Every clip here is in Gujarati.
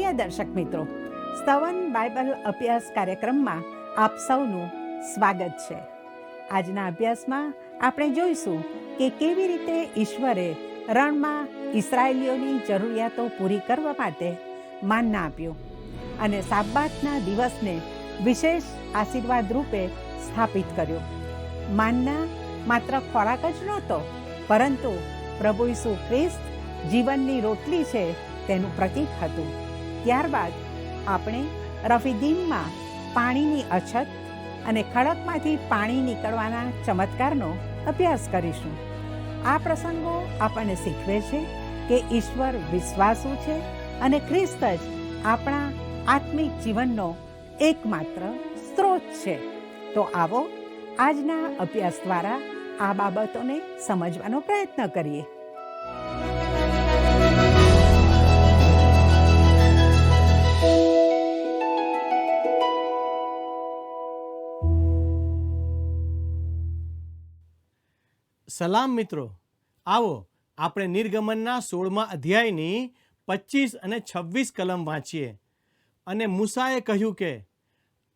પ્રિય દર્શક મિત્રો, સ્તવન બાઇબલ અભ્યાસ કાર્યક્રમમાં આપ સૌનું સ્વાગત છે. આજના અભ્યાસમાં આપણે જોઈશું કે કેવી રીતે ઈશ્વરે રણમાં ઇસરાયેલીઓની જરૂરિયાતો પૂરી કરવા માટે માનના આપ્યું અને સાબ્બાતના દિવસને વિશેષ આશીર્વાદ રૂપે સ્થાપિત કર્યો. માનના માત્ર ખોરાક જ નહોતો, પરંતુ પ્રભુ ઈસુ ખ્રિસ્ત જીવનની રોટલી છે તેનું પ્રતીક હતું. ત્યારબાદ આપણે રફીદીમમાં પાણીની અછત અને ખડકમાંથી પાણી નીકળવાના ચમત્કારનો અભ્યાસ કરીશું. આ પ્રસંગો આપણને શીખવે છે કે ઈશ્વર વિશ્વાસુ છે અને ખ્રિસ્ત જ આપણા આત્મિક જીવનનો એકમાત્ર સ્ત્રોત છે. તો આવો આજના અભ્યાસ દ્વારા આ બાબતોને સમજવાનો પ્રયત્ન કરીએ. સલામ મિત્રો, આવો આપણે નિર્ગમનના 16મા અધ્યાયની 25 અને 26 કલમ વાંચીએ. અને મૂસાએ કહ્યું કે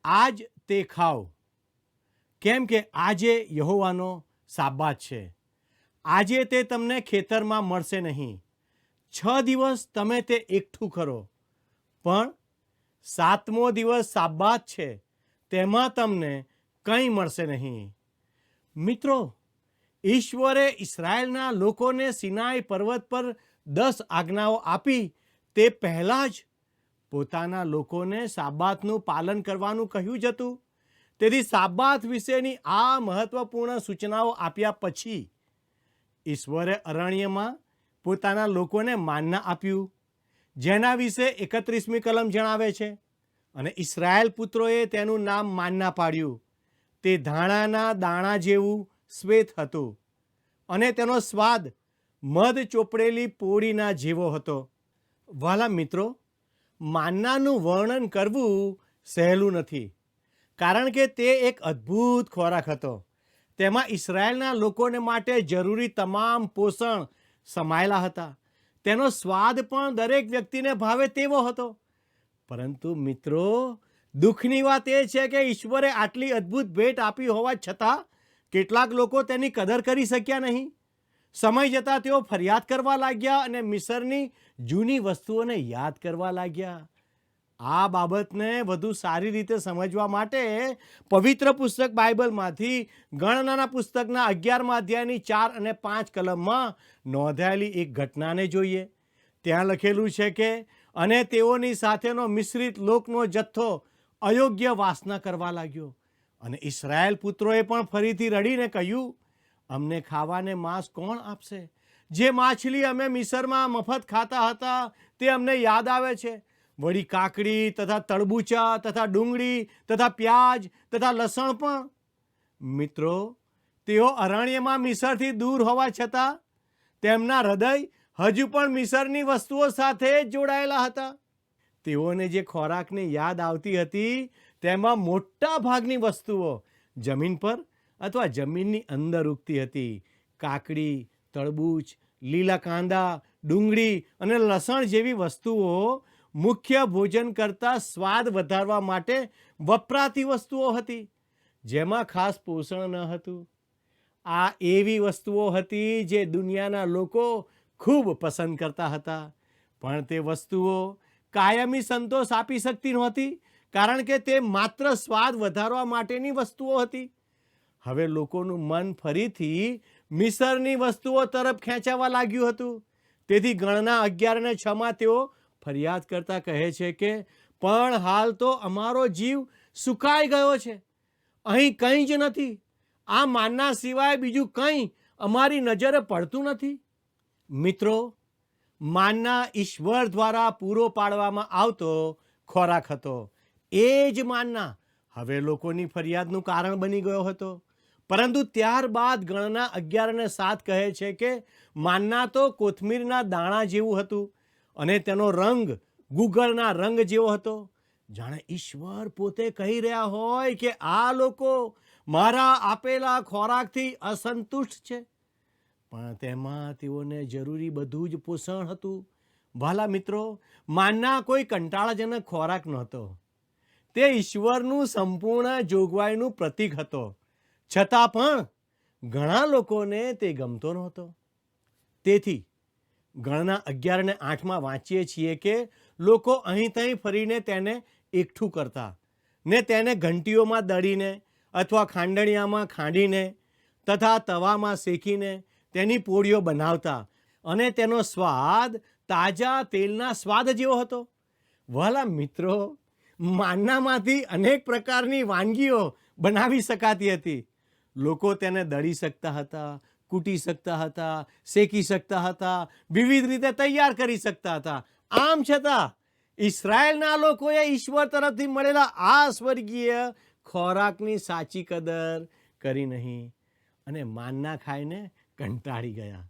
આજ તે ખાઓ, કેમ કે આજે યહોવાનો સાબ્બાત છે. આજે તે તમને ખેતરમાં મળશે નહીં. 6 દિવસ તમે તે એકઠું કરો, પણ 7મો દિવસ સાબ્બાત છે, તેમાં તમને કંઈ મળશે નહીં. મિત્રો, ઈશ્વરે ઇસરાયેલના લોકોને સિનાઈ પર્વત પર 10 આજ્ઞાઓ આપી તે પહેલાં જ પોતાના લોકોને સાબ્બાતનું પાલન કરવાનું કહ્યું જ હતું. તેથી સાબ્બાત વિશેની આ મહત્વપૂર્ણ સૂચનાઓ આપ્યા પછી ઈશ્વરે અરણ્યમાં પોતાના લોકોને માનના આપ્યું, જેના વિશે 31મી કલમ જણાવે છે. અને ઇસરાયેલ પુત્રોએ તેનું નામ માનના પાડ્યું. તે ધાણાના દાણા જેવું શ્વેત હતું અને તેનો સ્વાદ મધ ચોપડેલી પોળીના જેવો હતો. વાલા મિત્રો, માનનાનું વર્ણન કરવું સહેલું નથી, કારણ કે તે એક અદ્ભુત ખોરાક હતો. તેમાં ઇસરાયેલના લોકોને માટે જરૂરી તમામ પોષણ સમાયેલા હતા. તેનો સ્વાદ પણ દરેક વ્યક્તિને ભાવે તેવો હતો. પરંતુ મિત્રો, દુઃખની વાત એ છે કે ઈશ્વરે આટલી અદ્ભુત ભેટ આપી હોવા છતાં કેટલાક લોકો તેની કદર કરી શક્યા નહીં. સમય જતાં તેઓ ફરિયાદ કરવા લાગ્યા અને મિસરની જૂની વસ્તુઓને યાદ કરવા લાગ્યા. આ બાબતને વધુ સારી રીતે સમજવા માટે પવિત્ર પુસ્તક બાઇબલમાંથી ગણનાના પુસ્તકના 11મા અધ્યાયની 4 અને 5 કલમમાં નોંધાયેલી એક ઘટનાને જોઈએ. ત્યાં લખેલું છે કે અને તેઓની સાથેનો મિશ્રિત લોકનો જથ્થો અયોગ્ય વાસના કરવા લાગ્યો. અને ઇસરાયેલ પુત્રોએ પણ ફરીથી રડીને કહ્યું, અમને ખાવાને માંસ કોણ આપશે? જે માછલી અમે મિસરમાં મફત ખાતા હતા તે અમને યાદ આવે છે. વળી કાકડી તથા તળબૂચા તથા ડુંગળી તથા પ્યાજ તથા લસણ પણ. મિત્રો, તેઓ અરણ્યમાં મિસરથી દૂર હોવા છતાં તેમના હૃદય હજુ પણ મિસરની વસ્તુઓ સાથે જ જોડાયેલા હતા. તેઓને જે ખોરાકની યાદ આવતી હતી તેમાં મોટા ભાગની વસ્તુઓ જમીન પર અથવા જમીનની અંદર ઉગતી હતી. કાકડી, તળબૂચ, લીલા કાંદા, ડુંગળી અને લસણ જેવી વસ્તુઓ મુખ્ય ભોજન કરતાં સ્વાદ વધારવા માટે વપરાતી વસ્તુઓ હતી, જેમાં ખાસ પોષણ ન હતું. આ એવી વસ્તુઓ હતી જે દુનિયાના લોકો ખૂબ પસંદ કરતા હતા, પણ તે વસ્તુઓ કાયમી સંતોષ આપી શકતી નહોતી, કારણ કે તે માત્ર સ્વાદ વધારવા માટેની વસ્તુઓ હતી. હવે લોકોનું મન ફરીથી મિસરની વસ્તુઓ તરફ ખેંચાવા લાગ્યું હતું. તેથી ગણના 11 અને 6માં તેઓ ફરિયાદ કરતા કહે છે કે પણ હાલ તો અમારો જીવ સુકાઈ ગયો છે. અહીં કંઈ જ નથી. આ માનના સિવાય બીજું કંઈ અમારી નજરે પડતું નથી. મિત્રો, માનના ઈશ્વર દ્વારા પૂરો પાડવામાં આવતો ખોરાક હતો. એ જ માનના હવે લોકોની ફરિયાદનું કારણ બની ગયો હતો. પરંતુ ત્યારબાદ ગણના 11 અને 7 કહે છે કે માનના તો કોથમીરના દાણા જેવું હતું અને તેનો રંગ ગુગળના રંગ જેવો હતો. જાણે ઈશ્વર પોતે કહી રહ્યા હોય કે આ લોકો મારા આપેલા ખોરાકથી અસંતુષ્ટ છે. પણ તેમાં તેઓને જરૂરી બધું જ પોષણ હતું. વાલા મિત્રો, માનના કોઈ કંટાળાજનક ખોરાક નહોતો. તે ઈશ્વરનું સંપૂર્ણ જોગવાઈનું પ્રતીક હતો. છતાં પણ ઘણા લોકોને તે ગમતો નહોતો. તેથી ગણના 11 અને 8માં વાંચીએ છીએ કે લોકો અહીં ત્યાં ફરીને તેને એકઠું કરતા ને તેને ઘંટીઓમાં દળીને અથવા ખાંડણિયામાં ખાંડીને તથા તવામાં શેકીને તેની પોળીઓ બનાવતા અને તેનો સ્વાદ તાજા તેલના સ્વાદ જેવો હતો. વહાલા મિત્રો, માનનામાંથી અનેક પ્રકારની વાનગીઓ બનાવી શકાતી હતી. લોકો તેને દળી શકતા હતા, કૂટી શકતા હતા, શેકી શકતા હતા, વિવિધ રીતે તૈયાર કરી શકતા હતા. આમ છતાં ઇઝરાયેલના લોકોએ ઈશ્વર તરફથી મળેલા આ સ્વર્ગીય ખોરાકની સાચી કદર કરી નહીં અને માનના ખાઈને કંટાળી ગયા.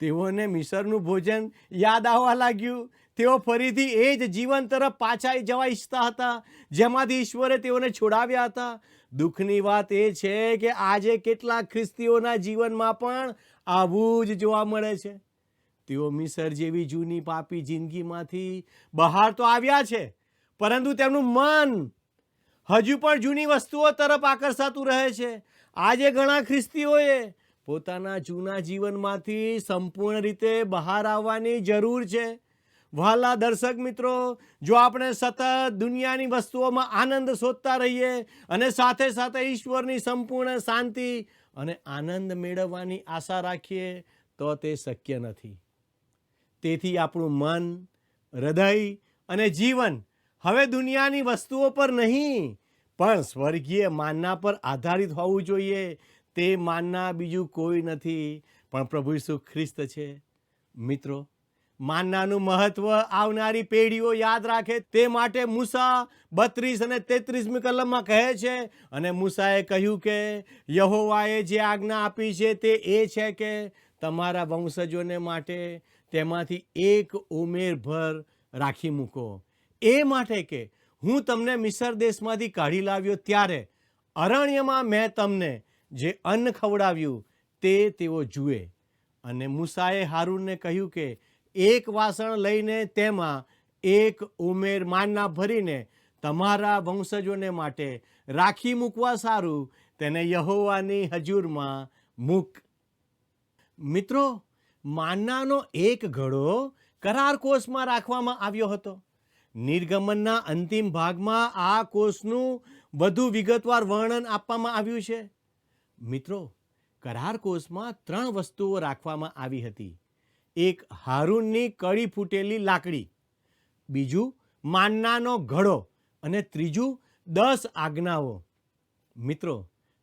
તેઓને મિસરનું ભોજન યાદ આવવા લાગ્યું. તેઓ ફરીથી એ જ જીવન તરફ પાછા જવા ઈચ્છતા હતા જેમાંથી ઈશ્વરે તેઓને છોડાવ્યા હતા. દુઃખની વાત એ છે કે આજે કેટલાક ખ્રિસ્તીઓના જીવનમાં પણ આવું જ જોવા મળે છે. તેઓ મિસર જેવી જૂની પાપી જિંદગીમાંથી બહાર તો આવ્યા છે, પરંતુ તેમનું મન હજુ પણ જૂની વસ્તુઓ તરફ આકર્ષાતું રહે છે. આજે ઘણા ખ્રિસ્તીઓએ પોતાના જૂના જીવનમાંથી સંપૂર્ણ રીતે બહાર આવવાની જરૂર છે. વહાલા દર્શક મિત્રો, જો આપણે સતત દુનિયાની વસ્તુઓમાં આનંદ શોધતા રહીએ અને સાથે સાથે ઈશ્વરની સંપૂર્ણ શાંતિ અને આનંદ મેળવવાની આશા રાખીએ તો તે શક્ય નથી. તેથી આપણું મન, હૃદય અને જીવન હવે દુનિયાની વસ્તુઓ પર નહીં પણ સ્વર્ગીય માનના પર આધારિત હોવું જોઈએ. તે માનના બીજું કોઈ નથી પણ પ્રભુ ઈસુ ખ્રિસ્ત છે. મિત્રો, માનનાનું મહત્વ આવનારી પેઢીઓ યાદ રાખે તે માટે મૂસા 32 અને 33મી કલમમાં કહે છે, અને મૂસાએ કહ્યું કે યહોવાએ જે આજ્ઞા આપી છે તે એ છે કે તમારા વંશજોને માટે તેમાંથી એક ઉમેર ભર રાખી મૂકો. એ માટે કે હું તમને મિસર દેશમાંથી કાઢી લાવ્યો ત્યારે અરણ્યમાં મેં તમને જે અન્ન ખવડાવ્યું તે તેઓ જુએ. અને મૂસાએ હારૂનને કહ્યું કે એક વાસણ લઈને તેમાં એક ઉમેર માનના ભરીને તમારા વંશજોને માટે રાખી મૂકવા સારું તેને યહોવાની હજુરમાં મૂક. મિત્રો, માનનાનો એક ઘડો કરાર કોષમાં રાખવામાં આવ્યો હતો. નિર્ગમનના અંતિમ ભાગમાં આ કોષનું વધુ વિગતવાર વર્ણન આપવામાં આવ્યું છે. મિત્રો, કરાર કોષમાં 3 વસ્તુઓ રાખવામાં આવી હતી. એક હારૂનની કળી ફૂટેલી લાકડી, બીજું માનનાનો ઘડો અને ત્રીજું 10 આજ્ઞાઓ. મિત્રો,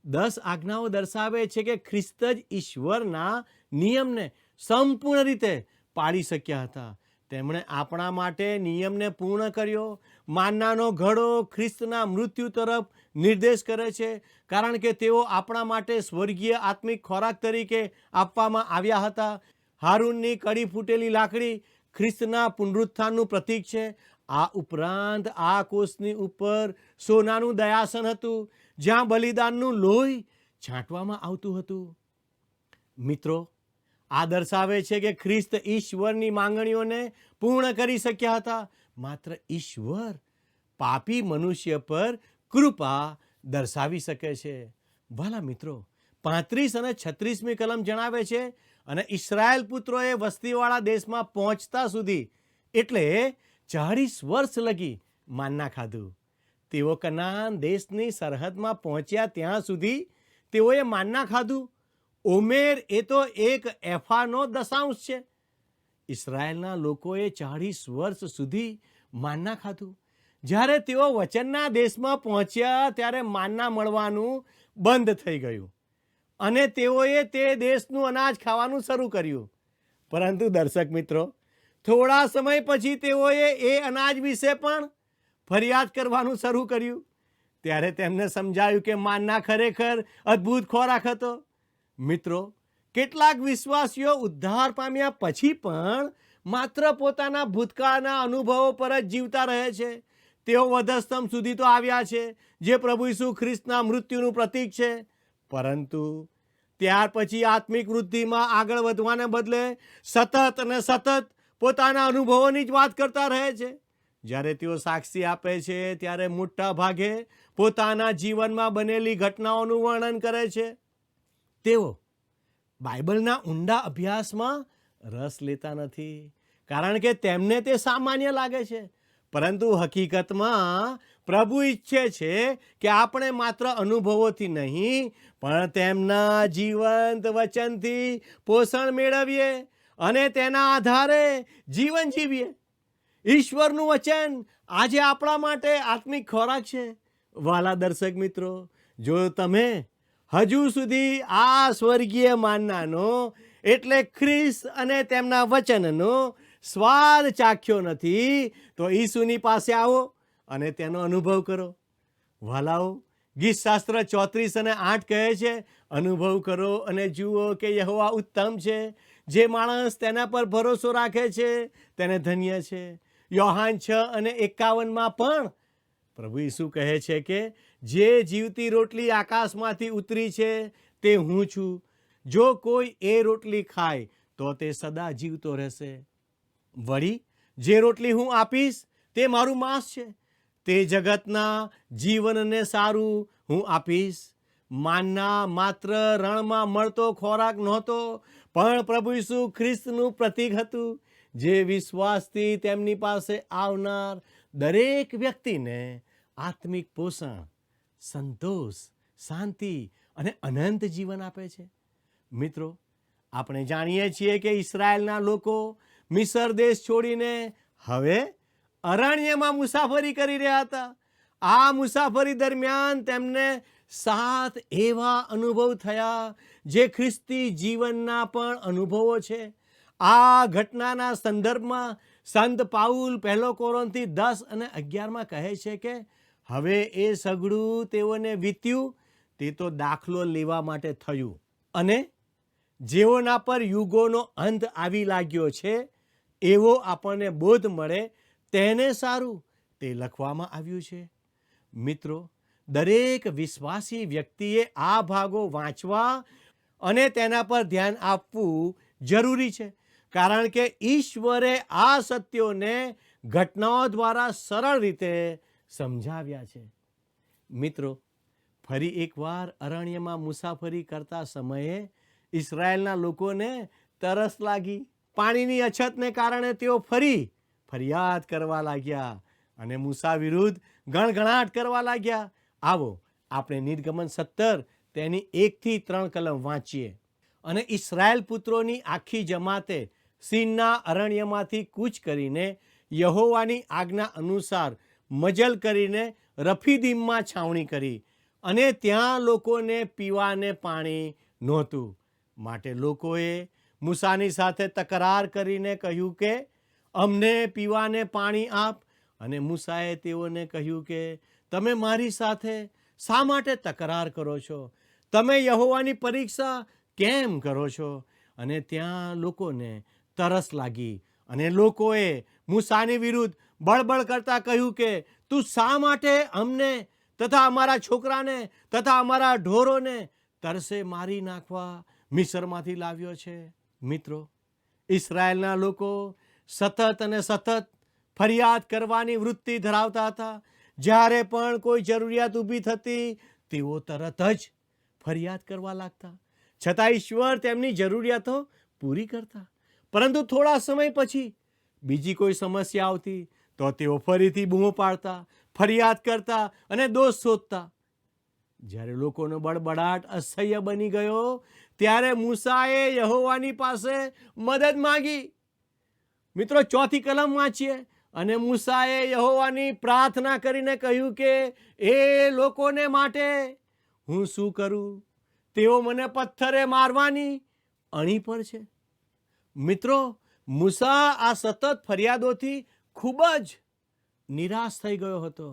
10 આજ્ઞાઓ દર્શાવે છે કે ખ્રિસ્ત જ ઈશ્વરના નિયમને સંપૂર્ણ રીતે પાળી શક્યા હતા. તેમણે આપણા માટે નિયમને પૂર્ણ કર્યો. માનનાનો ઘડો ખ્રિસ્તના મૃત્યુ તરફ નિર્દેશ કરે છે, કારણ કે તેઓ આપણા માટે સ્વર્ગીય આત્મિક ખોરાક તરીકે આપવામાં આવ્યા હતા. હારૂનની કળી ફૂટેલી લાકડી ખ્રિસ્તના પુનરુત્થાનનું પ્રતીક છે. આ ઉપરાંત આ કોષની ઉપર સોનાનું દયાસન હતું જ્યાં બલિદાનનું લોહી છાંટવામાં આવતું હતું. મિત્રો, આ દર્શાવે છે કે ખ્રિસ્ત ઈશ્વરની માંગણીઓને પૂર્ણ કરી શક્યા હતા. માત્ર ઈશ્વર પાપી મનુષ્ય પર કૃપા દર્શાવી શકે છે. ભલા મિત્રો, 35 અને 36મી કલમ જણાવે છે, અને ઇસ્રાયેલ પુત્રોએ વસ્તીવાળા દેશમાં પહોંચતા સુધી એટલે 40 વર્ષ લગી માનના ખાધું. તેઓ કનાન દેશની સરહદમાં પહોંચ્યા ત્યાં સુધી તેઓએ માનના ખાધું. ઓમેર એ તો એક એફાનો દશાંશ છે. ઇસ્રાયેલના લોકોએ 40 વર્ષ સુધી માનના ખાધું. જ્યારે તેઓ વચનના દેશમાં પહોંચ્યા ત્યારે માનના મળવાનું બંધ થઈ ગયું અને તેઓએ તે દેશનું અનાજ ખાવાનું શરૂ કર્યું. પરંતુ દર્શક મિત્રો, થોડા સમય પછી તેઓએ એ અનાજ વિશે પણ ફરિયાદ કરવાનું શરૂ કર્યું. ત્યારે તેમને સમજાયું કે માનના ખરેખર અદ્ભુત ખોરાક હતો. મિત્રો, કેટલાક વિશ્વાસીઓ ઉદ્ધાર પામ્યા પછી પણ માત્ર પોતાના ભૂતકાળના અનુભવો પર જ જીવતા રહે છે. તેઓ વધસ્તંભ સુધી તો આવ્યા છે, જે પ્રભુ ઈસુ ખ્રિસ્તના મૃત્યુનું પ્રતીક છે, પરંતુ ત્યાર પછી આત્મિક વૃદ્ધિમાં આગળ વધવાને બદલે સતત અને સતત પોતાના અનુભવોની જ વાત કરતા રહે છે. જ્યારે તેઓ સાક્ષી આપે છે ત્યારે મોટા ભાગે પોતાના જીવનમાં બનેલી ઘટનાઓનું વર્ણન કરે છે. તેઓ બાઇબલના ઊંડા અભ્યાસમાં રસ લેતા નથી, કારણ કે તેમને તે સામાન્ય લાગે છે. પરંતુ હકીકતમાં પ્રભુ ઈચ્છે છે કે આપણે માત્ર અનુભવોથી નહીં, પણ તેમના જીવંત વચનથી પોષણ મેળવીએ અને તેના આધારે જીવન જીવીએ. ઈશ્વરનું વચન આજે આપણા માટે આત્મિક ખોરાક છે. વાલા દર્શક મિત્રો, જો તમે હજુ સુધી આ સ્વર્ગીય માનનાનો એટલે ખ્રિસ્ત અને તેમના વચનનો સ્વાદ ચાખ્યો નથી, તો ઈસુની પાસે આવો અને તેનો અનુભવ કરો. વાલાઓ, ગીતશાસ્ત્ર 34 અને 8 કહે છે, અનુભવ કરો અને જુઓ કે યહોવા ઉત્તમ છે. જે માણસ તેના પર ભરોસો રાખે છે તેને ધન્ય છે. યોહાન 6 અને 51 પણ પ્રભુ ઈસુ કહે છે કે જે જીવતી રોટલી આકાશમાંથી ઉતરી છે તે હું છું. જો કોઈ એ રોટલી ખાય તો તે સદા જીવતો રહેશે. વળી જે રોટલી હું આપીશ તે મારું માંસ છે. તે જગતના જીવનને સારું હું આપીશ. માનના માત્ર રણમાં મળતો ખોરાક નહોતો, પણ પ્રભુ ઈસુ ખ્રિસ્તનું પ્રતીક હતું, જે વિશ્વાસથી તેમની પાસે આવનાર દરેક વ્યક્તિને આત્મિક પોષણ, સંતોષ, શાંતિ અને અનંત જીવન આપે છે. મિત્રો, આપણે જાણીએ છીએ કે ઇઝરાયેલના લોકો મિસર દેશ છોડીને હવે અરણ્યમાં મુસાફરી કરી રહ્યા હતા. આ મુસાફરી દરમિયાન તેમને 7 એવા અનુભવ થયા જે ખ્રિસ્તી જીવનના પણ અનુભવો છે. આ ઘટનાના સંદર્ભમાં સંત પાઉલ 1 કોરિન્થી 10 અને 11 કહે છે કે હવે એ સઘળું તેઓને વીત્યું તે તો દાખલો લેવા માટે થયું, અને જેઓના પર યુગોનો અંત આવી લાગ્યો છે એવો આપણને બોધ મળે તેને સારું તે લખવામાં આવ્યું છે. મિત્રો, દરેક વિશ્વાસી વ્યક્તિએ આ ભાગો વાંચવા અને તેના પર ધ્યાન આપવું જરૂરી છે, કારણ કે ઈશ્વરે આ સત્યોને ઘટનાઓ દ્વારા સરળ રીતે સમજાવ્યા છે. મિત્રો, ફરી એકવાર અરણ્યમાં મુસાફરી કરતા સમયે ઇઝરાયેલના લોકોને તરસ લાગી. પાણીની અછતને કારણે તેઓ ફરી ફરિયાદ કરવા લાગ્યા અને મૂસા વિરુદ્ધ ગણગણાટ કરવા લાગ્યા. આવો આપણે નિર્ગમન 17 તેની 1 થી 3 કલમ વાંચીએ. અને ઇસ્રાયેલ પુત્રોની આખી જમાતે સીનના અરણ્યમાંથી કૂચ કરીને યહોવાની આજ્ઞા અનુસાર મજલ કરીને રફીદીમમાં છાવણી કરી, અને ત્યાં લોકોને પીવાને પાણી નહોતું. માટે લોકોએ મૂસાની સાથે તકરાર કરીને કહ્યું કે અમને પીવાને પાણી આપ. અને મૂસાએ તેઓને કહ્યું કે તમે મારી સાથે શા માટે તકરાર કરો છો? તમે યહોવાની પરીક્ષા કેમ કરો છો? અને ત્યાં લોકોને તરસ લાગી, અને લોકોએ મૂસાની વિરુદ્ધ બળબડ કરતા કહ્યું કે તું શા માટે અમને તથા અમારા છોકરાને તથા અમારા ઢોરોને તરસે મારી નાખવા મિસરમાંથી લાવ્યો છે? મિત્રો, ઇઝરાયેલના લોકો સતત અને સતત ફરિયાદ કરવાની વૃત્તિ ધરાવતા હતા. જ્યારે પણ કોઈ જરૂરિયાત ઊભી થતી તેઓ તરત જ ફરિયાદ કરવા લાગતા. છતાં ઈશ્વર તેમની જરૂરિયાતો પૂરી કરતા. પરંતુ થોડા સમય પછી બીજી કોઈ સમસ્યા આવતી તો તેઓ ફરીથી બૂમો પાડતા, ફરિયાદ કરતા અને દોષ શોધતા. જ્યારે લોકોનો બડબડાટ અસહ્ય બની ગયો ત્યારે મૂસાએ યહોવાની પાસે મદદ માંગી. મિત્રો, 4 કલમ વાંચીએ. અને મૂસાએ યહોવાની પ્રાર્થના કરીને કહ્યું કે એ લોકોને માટે હું શું કરું? તેઓ મને પથ્થરે મારવાની અણી પર છે. મિત્રો, મૂસા આ સતત ફરિયાદોથી ખૂબ જ નિરાશ થઈ ગયો હતો.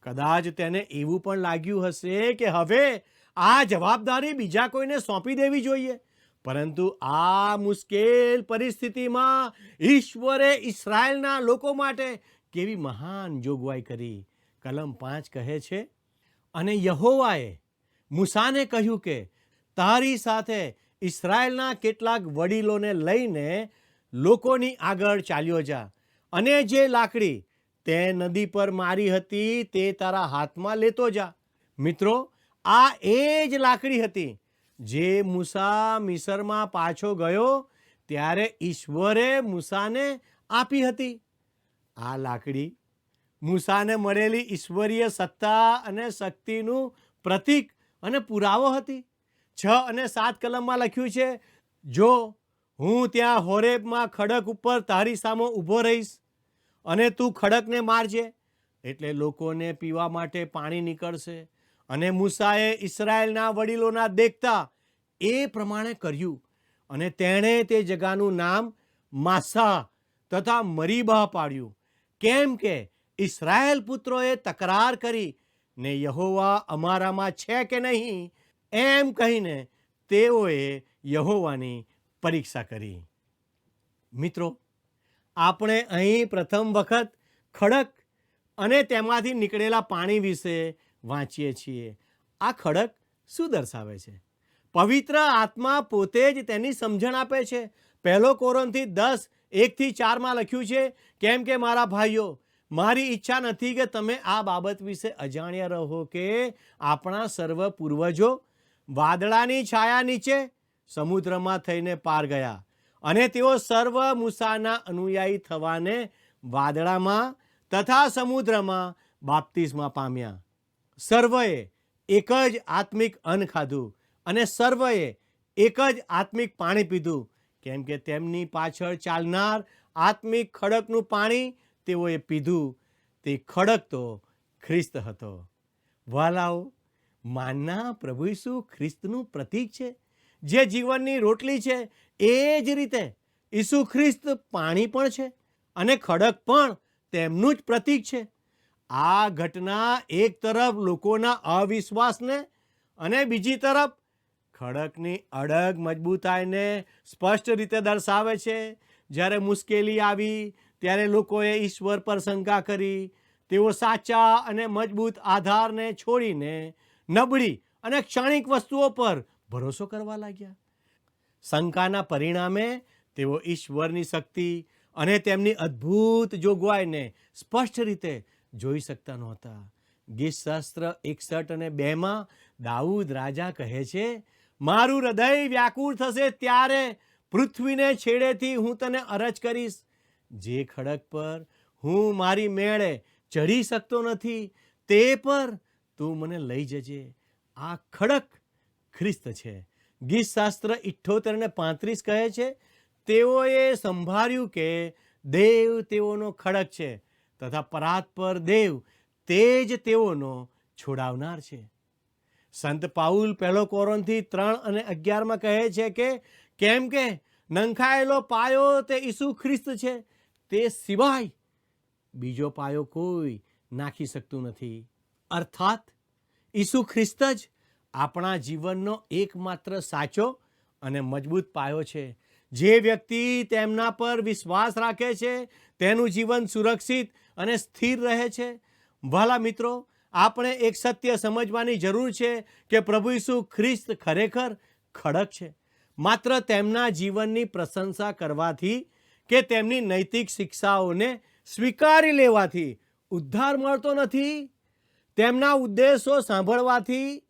કદાચ તેને એવું પણ લાગ્યું હશે કે હવે આ જવાબદારી બીજા કોઈને સોંપી દેવી જોઈએ. પરંતુ આ મુશ્કેલ પરિસ્થિતિમાં ઈશ્વરે ઇઝરાયેલના લોકો માટે કેવી મહાન જોગવાઈ કરી. કલમ 5 કહે છે, અને યહોવાએ મૂસાને કહ્યું કે તારી સાથે ઇઝરાયેલના કેટલાક વડીલોને લઈને લોકોની આગળ ચાલ્યો જા અને જે લાકડી તે નદી પર મારી હતી તે તારા હાથમાં લેતો જા. મિત્રો, આ એ જ લાકડી હતી જે મૂસા મિસરમાં પાછો ગયો ત્યારે ઈશ્વરે મૂસાને આપી હતી. આ લાકડી મૂસાને મળેલી ઈશ્વરીય સત્તા અને શક્તિનું પ્રતીક અને પુરાવો હતી. 6 અને 7 કલમમાં લખ્યું છે, જો હું ત્યાં હોરેબમાં ખડક ઉપર તારી સામે ઊભો રહીશ અને તું ખડકને મારજે એટલે લોકોને પીવા માટે પાણી નીકળશે. અને મૂસાએ ઇસ્રાયેલના વડીલોના દેખતા એ પ્રમાણે કર્યું અને તેણે તે જગાનું નામ માસા તથા મરીબા પાડ્યું, કેમ કે ઇસ્રાયેલ પુત્રોએ તકરાર કરી ને યહોવા અમારામાં છે કે નહીં એમ કહીને તેઓએ યહોવાની પરીક્ષા કરી. મિત્રો, આપણે અહીં પ્રથમ વખત ખડક અને તેમાંથી નીકળેલા પાણી વિશે વાંચીએ છીએ. આ ખડક શું દર્શાવે છે? પવિત્ર આત્મા પોતે જ તેની સમજણ આપે છે. 1 કોરિન્થી 10:1-4 લખ્યું છે, કેમ કે મારા ભાઈઓ, મારી ઈચ્છા નથી કે તમે આ બાબત વિશે અજાણ્યા રહો કે આપણા સર્વ પૂર્વજો વાદળાની છાયા નીચે સમુદ્રમાં થઈને પાર ગયા અને તેઓ સર્વ મૂસાના અનુયાયી થવાને વાદળામાં તથા સમુદ્રમાં બાપ્તિસ્મા પામ્યા. સર્વએ એક જ આત્મિક અન્ન ખાધું અને સર્વએ એક જ આત્મિક પાણી પીધું, કેમ કે તેમની પાછળ ચાલનાર આત્મિક ખડકનું પાણી તેઓએ પીધું. તે ખડક તો ખ્રિસ્ત હતો. વહાલાઓ, માનના પ્રભુ ઈસુ ખ્રિસ્તનું પ્રતીક છે, જે જીવનની રોટલી છે. એ જ રીતે ઈસુ ખ્રિસ્ત પાણી પણ છે અને ખડક પણ તેમનું જ પ્રતીક છે. આ ઘટના એક તરફ લોકોના અવિશ્વાસને અને બીજી તરફ ખડકની અડગ મજબૂતાઈને સ્પષ્ટ રીતે દર્શાવે છે. જ્યારે મુશ્કેલી આવી ત્યારે લોકોએ ઈશ્વર પર શંકા કરી. તેઓ સાચા અને મજબૂત આધારને છોડીને નબળી અને ક્ષણિક વસ્તુઓ પર ભરોસો કરવા લાગ્યા. શંકાના પરિણામે તેઓ ઈશ્વરની શક્તિ અને તેમની અદ્ભુત જોગવાઈને સ્પષ્ટ રીતે જોઈ શકતા નહોતા. ગીતશાસ્ત્ર 61 અને 2 દાઉદ રાજા કહે છે, મારું હૃદય વ્યાકુળ થશે ત્યારે પૃથ્વીને છેડેથી હું તને અરજ કરીશ. જે ખડક પર હું મારી મેળે ચઢી શકતો નથી તે પર તું મને લઈ જજે. આ ખડક ખ્રિસ્ત છે. ગીતશાસ્ત્ર 78 અને 35 કહે છે, તેઓએ સંભાળ્યું કે દેવ તેઓનો ખડક છે તથા પરાત પર દેવ તે જ તેઓનો છોડાવનાર છે. સંત પાઉલ 1 કોરિન્થી 3 અને 11 કહે છે કે કેમ કે નંખાયેલો પાયો તે ઈસુ ખ્રિસ્ત છે, તે સિવાય બીજો પાયો કોઈ નાખી શકતું નથી. અર્થાત ઈસુ ખ્રિસ્ત જ આપણા જીવનનો એકમાત્ર સાચો અને મજબૂત પાયો છે. જે વ્યક્તિ તેમના પર વિશ્વાસ રાખે છે તેનું જીવન સુરક્ષિત અને સ્થિર રહે છે. વહાલા મિત્રો, આપણે એક સત્ય સમજવાની જરૂર છે કે પ્રભુ ઈસુ ખ્રિસ્ત ખરેખર ખડક છે. માત્ર તેમના જીવનની પ્રશંસા કરવાથી કે તેમની નૈતિક શિક્ષાઓને સ્વીકારી લેવાથી ઉદ્ધાર મળતો નથી. તેમના ઉદ્દેશો સાંભળવાથી,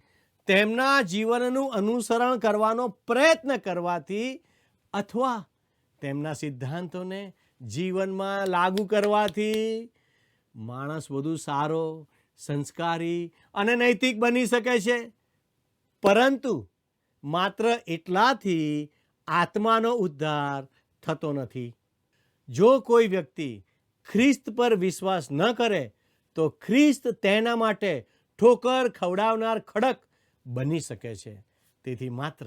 તેમના જીવનનું અનુસરણ કરવાનો પ્રયત્ન કરવાથી અથવા તેમના સિદ્ધાંતોને જીવનમાં લાગુ કરવાથી માણસ વધુ સારો, સંસ્કારી અને નૈતિક બની શકે છે. પરંતુ માત્ર એટલાથી આત્માનો ઉદ્ધાર થતો નથી. જો કોઈ વ્યક્તિ ખ્રિસ્ત પર વિશ્વાસ ન કરે તો ખ્રિસ્ત તેના માટે ઠોકર ખવડાવનાર ખડક બની શકે છે. તેથી માત્ર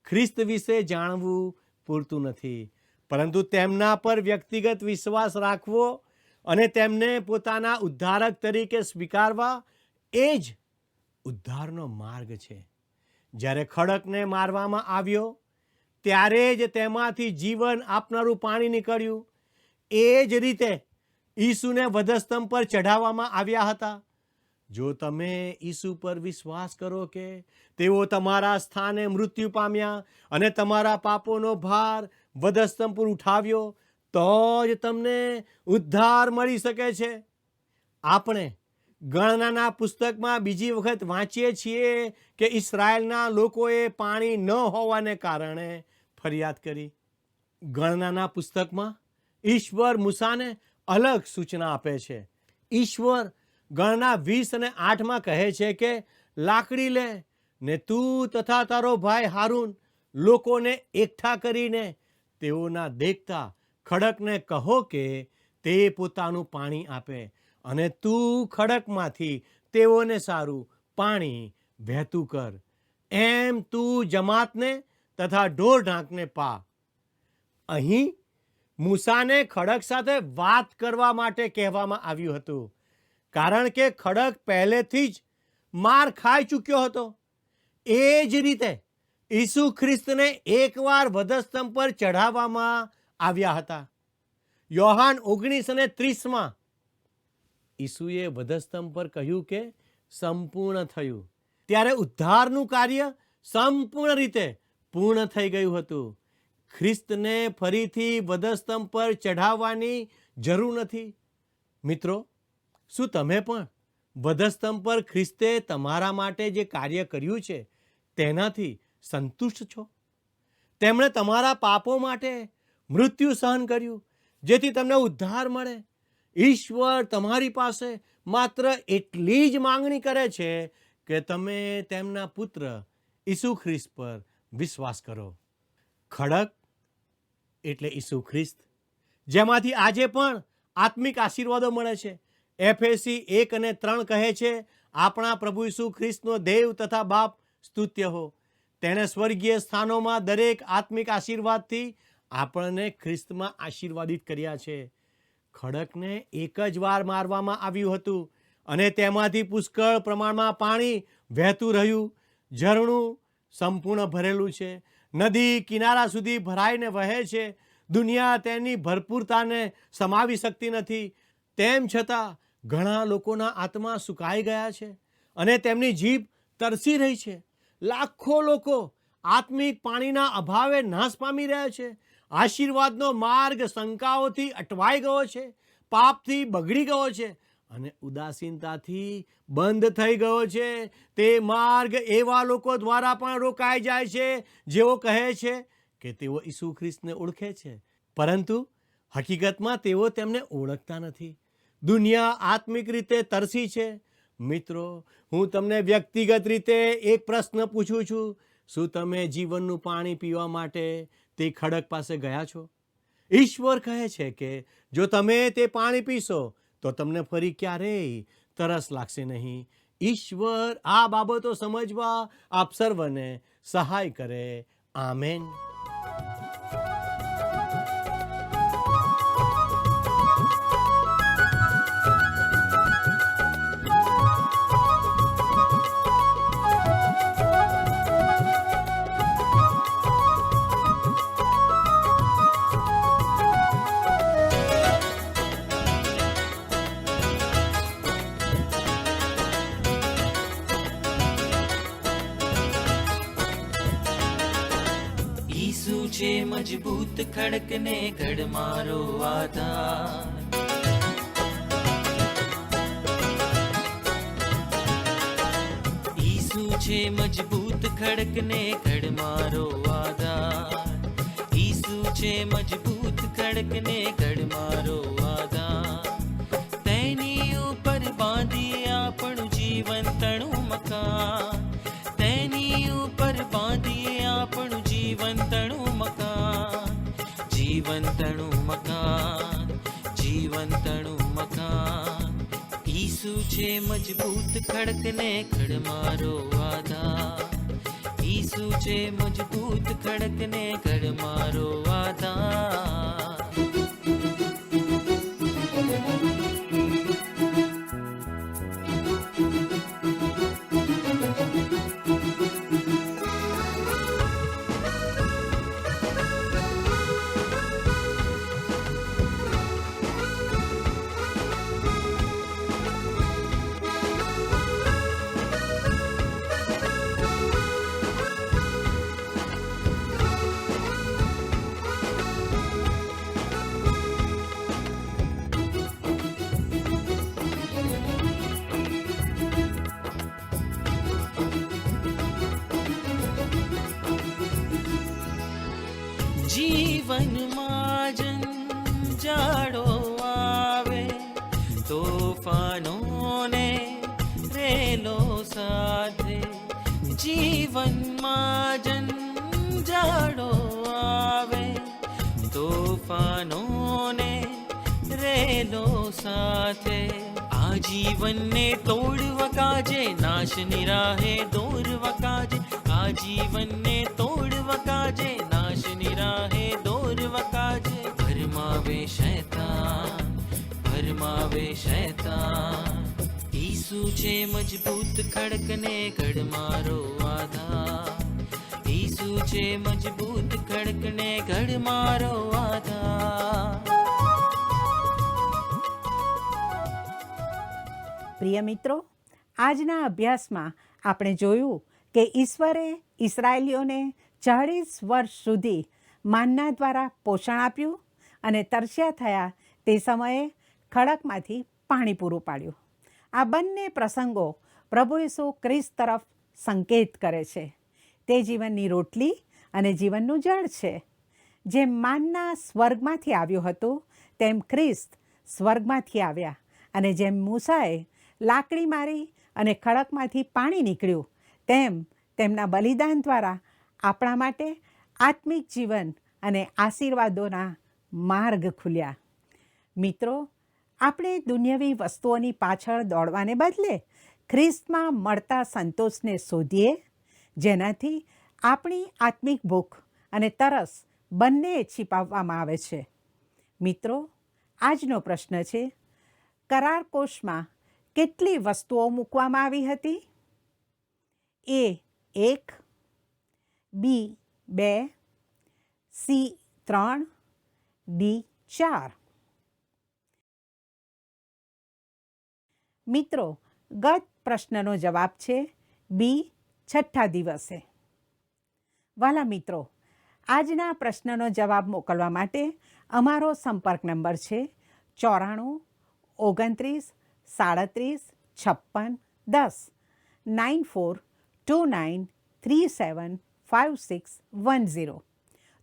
ખ્રિસ્ત વિશે જાણવું પૂરતું નથી, પરંતુ તેમના પર વ્યક્તિગત વિશ્વાસ રાખવો અને તેમને પોતાના ઉદ્ધારક તરીકે સ્વીકારવા એ જ ઉદ્ધારનો માર્ગ છે. જ્યારે ખડકને મારવામાં આવ્યો ત્યારે જ તેમાંથી જીવન આપનારું પાણી નીકળ્યું. એ જ રીતે ઈસુને વધસ્તંભ પર ચઢાવવામાં આવ્યા હતા. જો તમે ઈસુ પર વિશ્વાસ કરો કે તેઓ તમારા સ્થાને મૃત્યુ પામ્યા અને તમારા પાપોનો ભાર વધસ્તંભ પર ઉઠાવ્યો તો જ તમને ઉદ્ધાર મળી શકે છે. આપણે ગણનાના પુસ્તકમાં બીજી વખત વાંચીએ છીએ કે ઇસ્રાયેલના લોકોએ પાણી ન હોવાને કારણે ફરિયાદ કરી. ગણનાના પુસ્તકમાં ઈશ્વર મૂસાને અલગ સૂચના આપે છે. ઈશ્વર ગણના 20 અને 8 કહે છે કે લાકડી લે ને તું તથા તારો ભાઈ હારૂન લોકોને એકઠા કરીને તેઓના દેખતા ખડકને કહો કે તે પોતાનું પાણી આપે, અને તું ખડકમાંથી તેઓને સારું પાણી વહેતું કર. એમ તું જમાતને તથા ઢોર ઢાંકને પા. અહીં મૂસાને ખડક સાથે વાત કરવા માટે કહેવામાં આવ્યું હતું, કારણ કે ખડક પહેલેથી જ માર ખાઈ ચૂક્યો હતો. એ જ રીતે ઈસુ ખ્રિસ્તને એકવાર વધસ્તંભ પર ચઢાવવામાં આવ્યા હતા. યોહાન 19:30 ઈસુએ વધસ્તંભ પર કહ્યું કે સંપૂર્ણ થયું. ત્યારે ઉદ્ધારનું કાર્ય સંપૂર્ણ રીતે પૂર્ણ થઈ ગયું હતું. ખ્રિસ્તને ફરીથી વધસ્તંભ પર ચઢાવવાની જરૂર નથી. મિત્રો, શું તમે પણ વધસ્તંભ પર ખ્રિસ્તે તમારા માટે જે કાર્ય કર્યું છે તેનાથી સંતુષ્ટ છો? તેમણે તમારા પાપો માટે મૃત્યુ સહન કર્યું જેથી તમને ઉદ્ધાર મળે. ઈશ્વર તમારી પાસે માત્ર એટલી જ માંગણી કરે છે કે તમે તેમના પુત્ર ઈસુ ખ્રિસ્ત પર વિશ્વાસ કરો. ખડક એટલે ઈસુ ખ્રિસ્ત, જેમાંથી આજે પણ આત્મિક આશીર્વાદો મળે છે. એફેસી 1:3 કહે છે, આપણા પ્રભુ ઈસુ ખ્રિસ્તનો દેવ તથા બાપ સ્તુત્ય હો. તેણે સ્વર્ગીય સ્થાનોમાં દરેક આત્મિક આશીર્વાદથી આપણને ખ્રિસ્તમાં આશીર્વાદિત કર્યા છે. ખડકને એક જ વાર મારવામાં આવ્યું હતું અને તેમાંથી પુષ્કળ પ્રમાણમાં પાણી વહેતું રહ્યું. ઝરણું સંપૂર્ણ ભરેલું છે. નદી કિનારા સુધી ભરાઈને વહે છે. દુનિયા તેની ભરપૂરતાને સમાવી શકતી નથી. તેમ છતાં ઘણા લોકોના આત્મા સુકાઈ ગયા છે અને તેમની જીભ તરસી રહી છે. લાખો લોકો આત્મિક પાણીના અભાવે નાશ પામી રહ્યા છે. આશીર્વાદનો માર્ગ શંકાઓથી અટવાઈ ગયો છે, પાપથી બગડી ગયો છે અને ઉદાસીનતાથી બંધ થઈ ગયો છે. તે માર્ગ એવા લોકો દ્વારા પણ રોકાઈ જાય છે જેઓ કહે છે કે તેઓ ઈસુ ખ્રિસ્તને ઓળખે છે, પરંતુ હકીકતમાં તેઓ તેમને ઓળખતા નથી. દુનિયા આત્મિક રીતે તરસી છે. મિત્રો, હું તમને વ્યક્તિગત રીતે એક પ્રશ્ન પૂછું છું. શું તમે જીવનનું પાણી પીવા માટે તે ખડક પાસે ગયા છો? ઈશ્વર કહે છે કે જો તમે તે પાણી પીશો તો તમને ફરી ક્યારેય તરસ લાગશે નહીં. ઈશ્વર આ બાબતો સમજવા આપ સર્વને સહાય કરે. આમેન. છે મજબૂત ખડકને ગઢ મારો આધાર. ઈસુ છે મજબૂત ખડકને ગઢ મારો આધાર. ઈસુ છે મજબૂત ખડકને ગઢ મારો આધાર. તેની ઉપર બાંધી આપણું જીવન તણું મકાન. તેની ઉપર બાંધી આપણું જીવન તણું મકાન. જીવન તણું મકાન. જીવન તણું મકાન. ઈસુ છે મજબૂત ખડકને ખડ મારો આધાર. ઈસુ છે મજબૂત ખડકને ખડ મારો આધાર. જીવનમાં જંજાળો આવે, તોફાનોને રેલો સાથે, આ જીવનને તોડવા કાજે, નાશની રાહે દોરવા કાજે, આ જીવનને તોડવા કાજે, નાશની રાહે દોરવા કાજે, ભરમાવે શૈતાન, ભરમાવે શૈતાન. ઈસુ છે મજબૂત ખડકને ગઢ મારો આધાર, ઈસુ છે મજબૂત ખડકને ગઢ મારો આધાર. પ્રિય મિત્રો, આજના અભ્યાસમાં આપણે જોયું કે ઈશ્વરે ઇસરાયેલીઓને 40 વર્ષ સુધી માન્ના દ્વારા પોષણ આપ્યું અને તરસ્યા થયા તે સમયે ખડકમાંથી પાણી પૂરું પાડ્યું. આ બંને પ્રસંગો પ્રભુ ઈસુ ખ્રિસ્ત તરફ સંકેત કરે છે. તે જીવનની રોટલી અને જીવનનું જળ છે. જેમ માન્ના સ્વર્ગમાંથી આવ્યું હતું તેમ ખ્રિસ્ત સ્વર્ગમાંથી આવ્યા, અને જેમ મૂસાએ લાકડી મારી અને ખડકમાંથી પાણી નીકળ્યું તેમ તેમના બલિદાન દ્વારા આપણા માટે આત્મિક જીવન અને આશીર્વાદોના માર્ગ ખુલ્યા. મિત્રો, આપણે દુનિયાવી વસ્તુઓની પાછળ દોડવાને બદલે ખ્રિસ્તમાં મળતા સંતોષને શોધીએ, જેનાથી આપણી આત્મિક ભૂખ અને તરસ બંને છીપાવવામાં આવે છે. મિત્રો, આજનો પ્રશ્ન છે, કરાર કોષમાં કેટલી વસ્તુઓ મૂકવામાં આવી હતી? A 1, B 2, C 3, D 4. મિત્રો, ગત પ્રશ્નનો જવાબ છે બી, 6થા દિવસે. વાલા મિત્રો, આજના પ્રશ્નનો જવાબ મોકલવા માટે અમારો સંપર્ક નંબર છે 94 29 37 56 10 9429375610.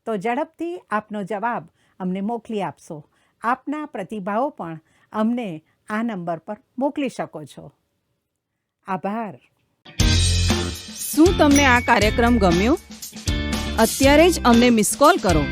તો ઝડપથી આપનો જવાબ અમને મોકલી આપશો. આપના પ્રતિભાવો પણ અમને આ નંબર પર મોકલી શકો છો. આભાર. શું તમને આ કાર્યક્રમ ગમ્યો? અત્યારે જ અમને મિસ કોલ કરો.